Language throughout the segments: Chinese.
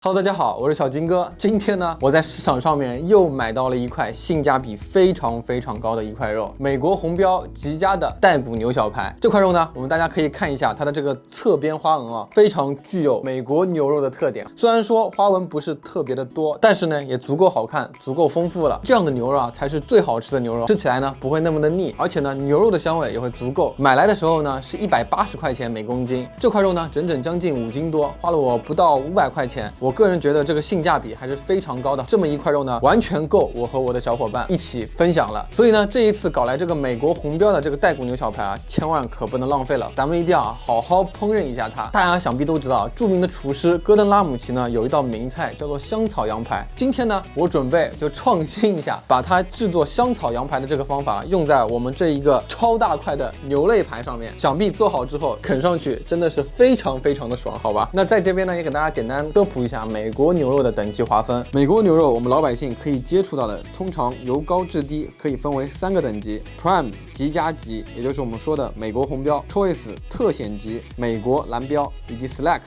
Hello， 大家好，我是小军哥。今天呢，我在市场上面又买到了一块性价比非常高的一块肉，美国红标极佳的带骨牛小排。这块肉呢，我们大家可以看一下它的这个侧边花纹啊，非常具有美国牛肉的特点。虽然说花纹不是特别的多，但是呢，也足够好看，足够丰富了。这样的牛肉啊，才是最好吃的牛肉，吃起来呢不会那么的腻，而且呢，牛肉的香味也会足够。买来的时候呢是180块钱每公斤，这块肉呢整整将近5斤多，花了我不到500块钱。我个人觉得这个性价比还是非常高的，这么一块肉呢，完全够我和我的小伙伴一起分享了。所以呢，这一次搞来这个美国红标的这个带骨牛小排啊，千万可不能浪费了，咱们一定要好好烹饪一下它。大家想必都知道，著名的厨师戈登拉姆齐呢有一道名菜叫做香草羊排。今天呢，我准备就创新一下，把它制作香草羊排的这个方法用在我们这一个超大块的牛肋排上面。想必做好之后啃上去真的是非常的爽，好吧？那在这边呢，也给大家简单科普一下美国牛肉的等级划分。美国牛肉我们老百姓可以接触到的，通常由高至低可以分为3个等级 ：Prime 极佳级，也就是我们说的美国红标 ；Choice 特选级，美国蓝标，以及 Select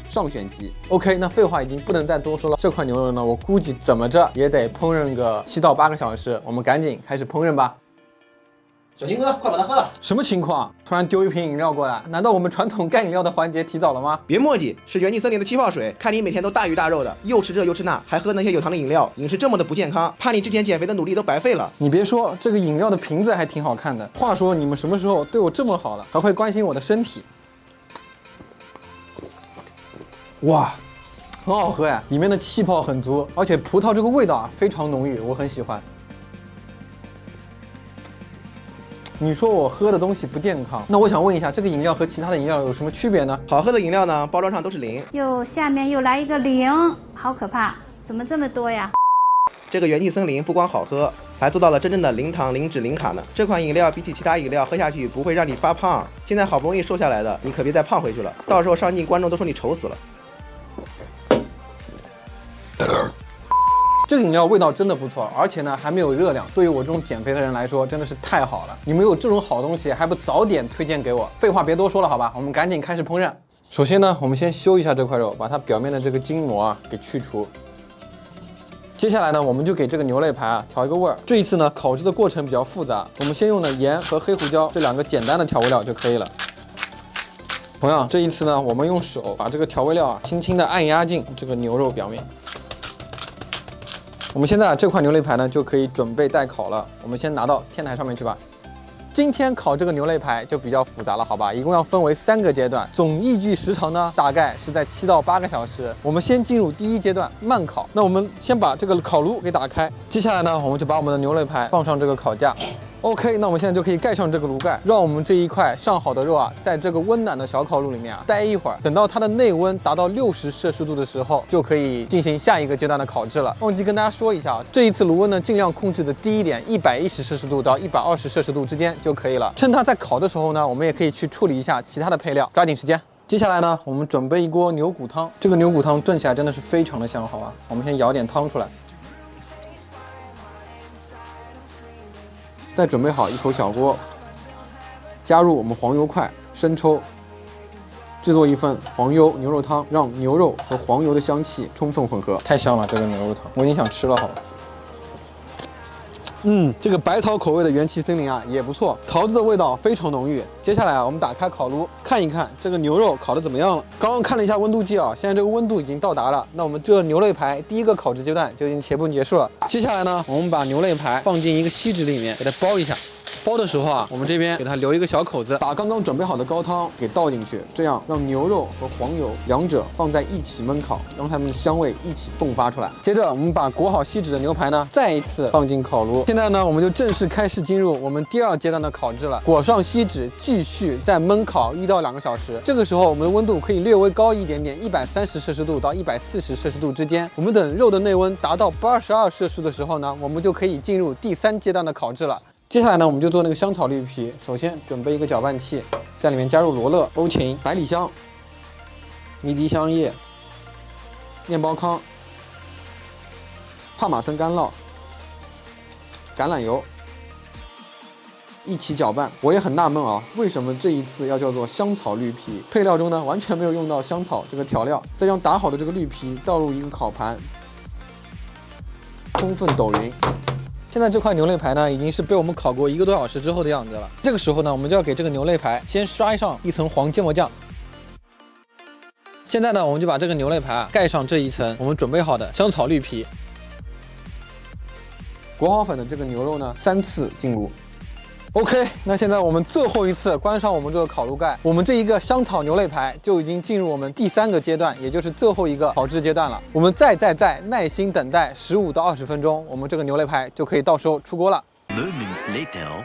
上选级。OK， 那废话已经不能再多说了。这块牛肉呢，我估计怎么着也得烹饪个7到8个小时。我们赶紧开始烹饪吧。小金哥，快把它喝了！什么情况？突然丢一瓶饮料过来，难道我们传统干饮料的环节提早了吗？别墨迹，是元气森林的气泡水。看你每天都大鱼大肉的，又吃这又吃那，还喝那些有糖的饮料，饮食这么的不健康，怕你之前减肥的努力都白费了。你别说，这个饮料的瓶子还挺好看的。话说你们什么时候对我这么好了，还会关心我的身体？哇，很好喝呀，里面的气泡很足，而且葡萄这个味道啊非常浓郁，我很喜欢。你说我喝的东西不健康，那我想问一下，这个饮料和其他的饮料有什么区别呢？好喝的饮料呢，包装上都是0，下面又来一个0，好可怕，怎么这么多呀？这个元气森林不光好喝，还做到了真正的零糖、零脂、零卡呢。这款饮料比起其他饮料喝下去不会让你发胖，现在好不容易瘦下来的，你可别再胖回去了，到时候上镜观众都说你丑死了。这个饮料味道真的不错，而且呢还没有热量，对于我这种减肥的人来说真的是太好了。你们有这种好东西还不早点推荐给我？废话别多说了，好吧，我们赶紧开始烹饪。首先呢，我们先修一下这块肉，把它表面的这个筋膜啊给去除。接下来呢，我们就给这个牛肋排啊调一个味儿。这一次呢，烤制的过程比较复杂，我们先用的盐和黑胡椒这2个简单的调味料就可以了。同样，这一次呢，我们用手把这个调味料啊轻轻的按压进这个牛肉表面。我们现在这块牛肋排呢就可以准备待烤了，我们先拿到天台上面去吧。今天烤这个牛肋排就比较复杂了，好吧，一共要分为3个阶段，总议剧时长呢大概是在7到8个小时。我们先进入第1阶段慢烤，那我们先把这个烤炉给打开，接下来呢我们就把我们的牛肋排放上这个烤架。OK， 那我们现在就可以盖上这个炉盖，让我们这一块上好的肉啊，在这个温暖的小烤炉里面啊待一会儿，等到它的内温达到60摄氏度的时候，就可以进行下一个阶段的烤制了。忘记跟大家说一下啊，这一次炉温呢，尽量控制的低一点，110摄氏度到120摄氏度之间就可以了。趁它在烤的时候呢，我们也可以去处理一下其他的配料，抓紧时间。接下来呢，我们准备一锅牛骨汤，这个牛骨汤炖起来真的是非常的香，好吧？我们先舀点汤出来。再准备好一口小锅，加入我们黄油块、生抽，制作一份黄油牛肉汤，让牛肉和黄油的香气充分混合。太香了，这个牛肉汤，我已经想吃了，好了。这个白桃口味的元气森林啊也不错，桃子的味道非常浓郁。接下来啊，我们打开烤炉，看一看这个牛肉烤得怎么样了。刚刚看了一下温度计啊，现在这个温度已经到达了。那我们这牛肋排第1个烤制阶段就已经全部结束了。接下来呢，我们把牛肋排放进一个锡纸里面，给它包一下。包的时候啊，我们这边给它留一个小口子，把刚刚准备好的高汤给倒进去，这样让牛肉和黄油2者放在一起焖烤，让它们的香味一起迸发出来。接着我们把裹好锡纸的牛排呢，再一次放进烤炉。现在呢，我们就正式开始进入我们第2阶段的烤制了。裹上锡纸，继续再焖烤1到2个小时。这个时候我们的温度可以略微高一点点，130摄氏度到140摄氏度之间。我们等肉的内温达到82摄氏度的时候呢，我们就可以进入第3阶段的烤制了。接下来呢，我们就做那个香草绿皮。首先准备一个搅拌器，在里面加入罗勒、欧芹、百里香、迷迭香叶、面包糠、帕玛森干酪、橄榄油、一起搅拌。我也很纳闷啊，为什么这一次要叫做香草绿皮？配料中呢完全没有用到香草这个调料。再将打好的这个绿皮倒入一个烤盘，充分抖匀。现在这块牛肋排呢，已经是被我们烤过1个多小时之后的样子了。这个时候呢，我们就要给这个牛肋排先刷上一层黄芥末酱。现在呢，我们就把这个牛肋排盖上这一层我们准备好的香草绿皮。裹好粉的这个牛肉呢，3次进炉。OK， 那现在我们最后一次关上我们这个烤炉盖，我们这一个香草牛肋排就已经进入我们第3个阶段，也就是最后一个烤制阶段了。我们再耐心等待15到20分钟，我们这个牛肋排就可以到时候出锅了。Moments later.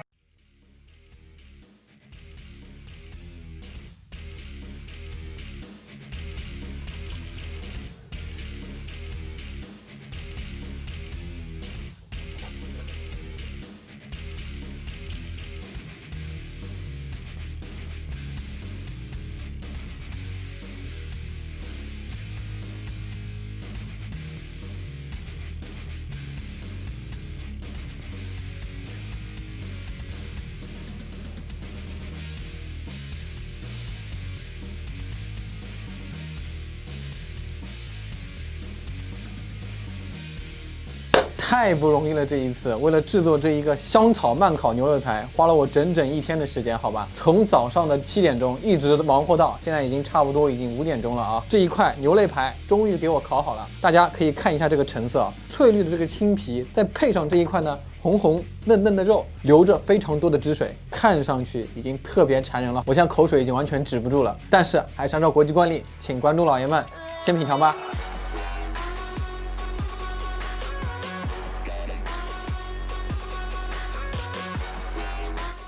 太不容易了，这一次为了制作这一个香草慢烤牛肋排，花了我整整1天的时间，好吧，从早上的7点钟一直忙活到现在已经差不多已经5点钟了啊！这一块牛肋排终于给我烤好了，大家可以看一下这个成色啊，翠绿的这个青皮，再配上这一块呢红红嫩嫩的肉，流着非常多的汁水，看上去已经特别馋人了。我现在口水已经完全止不住了，但是还是按照国际惯例，请观众老爷们先品尝吧。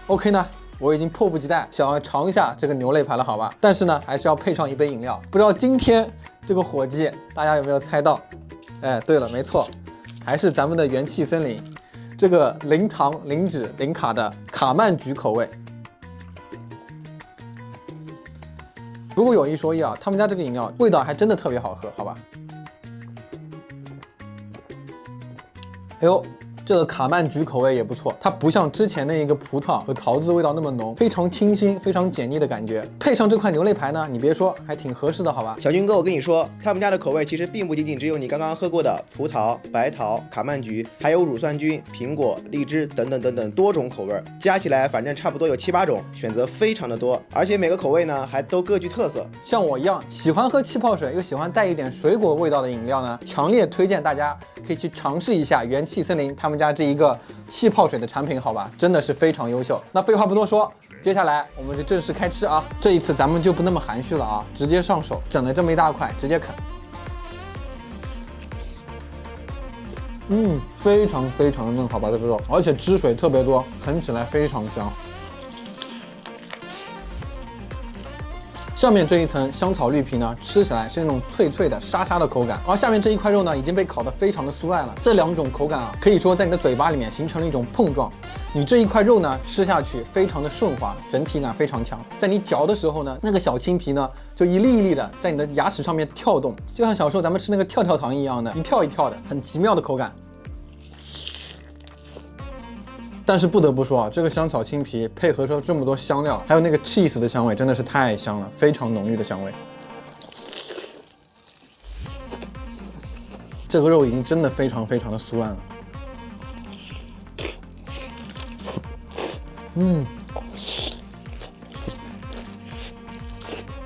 OK 呢，我已经迫不及待想要尝一下这个牛肋排了，好吧？但是呢，还是要配上一杯饮料。不知道今天这个伙计大家有没有猜到？哎，对了，没错，还是咱们的元气森林，这个零糖、零脂、零卡的卡曼橘口味。如果有一说一啊，他们家这个饮料味道还真的特别好喝，好吧？哎呦！这个卡曼橘口味也不错，它不像之前那一个葡萄和桃子味道那么浓，非常清新，非常解腻的感觉。配上这块牛肋排呢，你别说，还挺合适的，好吧？小军哥，我跟你说，他们家的口味其实并不仅仅只有你刚刚喝过的葡萄、白桃、卡曼橘，还有乳酸菌、苹果、荔枝等等等等多种口味，加起来反正差不多有7、8种，选择非常的多，而且每个口味呢还都各具特色。像我一样喜欢喝气泡水又喜欢带一点水果味道的饮料呢，强烈推荐大家可以去尝试一下元气森林他们家这一个气泡水的产品，好吧，真的是非常优秀。那废话不多说，接下来我们就正式开吃啊！这一次咱们就不那么含蓄了啊，直接上手，整了这么一大块，直接啃。非常非常的嫩，好吧，这个肉，而且汁水特别多，啃起来非常香。上面这一层香草绿皮呢，吃起来是那种脆脆的、沙沙的口感，而下面这一块肉呢，已经被烤得非常的酥烂了。这2种口感啊，可以说在你的嘴巴里面形成了一种碰撞。你这一块肉呢，吃下去非常的顺滑，整体感非常强。在你嚼的时候呢，那个小青皮呢，就一粒一粒的在你的牙齿上面跳动，就像小时候咱们吃那个跳跳糖一样的，一跳一跳的，很奇妙的口感。但是不得不说啊，这个香草青皮配合着这么多香料，还有那个 cheese 的香味，真的是太香了，非常浓郁的香味。这个肉已经真的非常非常的酥烂了。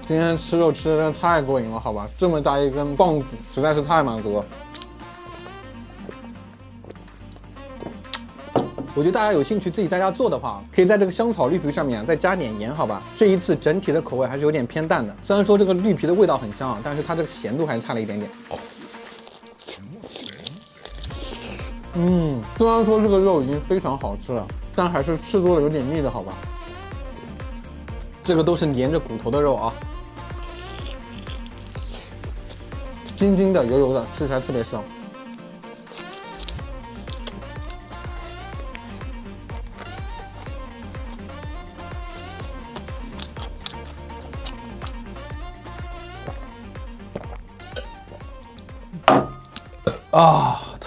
今天吃肉吃的真的太过瘾了，好吧？这么大一根棒骨，实在是太满足了。我觉得大家有兴趣自己在家做的话，可以在这个香草绿皮上面再加点盐，好吧？这一次整体的口味还是有点偏淡的，虽然说这个绿皮的味道很香啊，但是它这个咸度还是差了一点点。虽然说这个肉已经非常好吃了，但还是吃多了有点腻的，好吧？这个都是连着骨头的肉啊，筋筋的、油油的，吃起来特别香。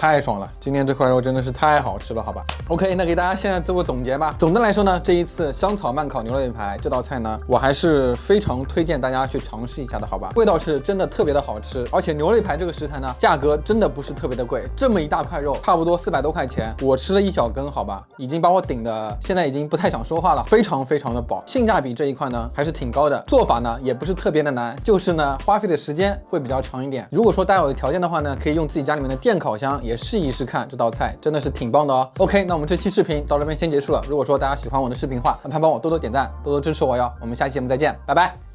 太爽了！今天这块肉真的是太好吃了，好吧 ？OK， 那给大家现在做个总结吧。总的来说呢，这一次香草慢烤牛肋排这道菜呢，我还是非常推荐大家去尝试一下的，好吧？味道是真的特别的好吃，而且牛肋排这个食材呢，价格真的不是特别的贵，这么一大块肉，差不多400多块钱，我吃了一小根，好吧，已经把我顶的现在已经不太想说话了，非常非常的饱，性价比这一块呢还是挺高的，做法呢也不是特别的难，就是呢花费的时间会比较长一点。如果说大家有条件的话呢，可以用自己家里面的电烤箱也试一试看，这道菜真的是挺棒的哦。OK， 那我们这期视频到这边先结束了。如果说大家喜欢我的视频的话，麻烦帮我多多点赞，多多支持我哟。我们下期节目再见，拜拜。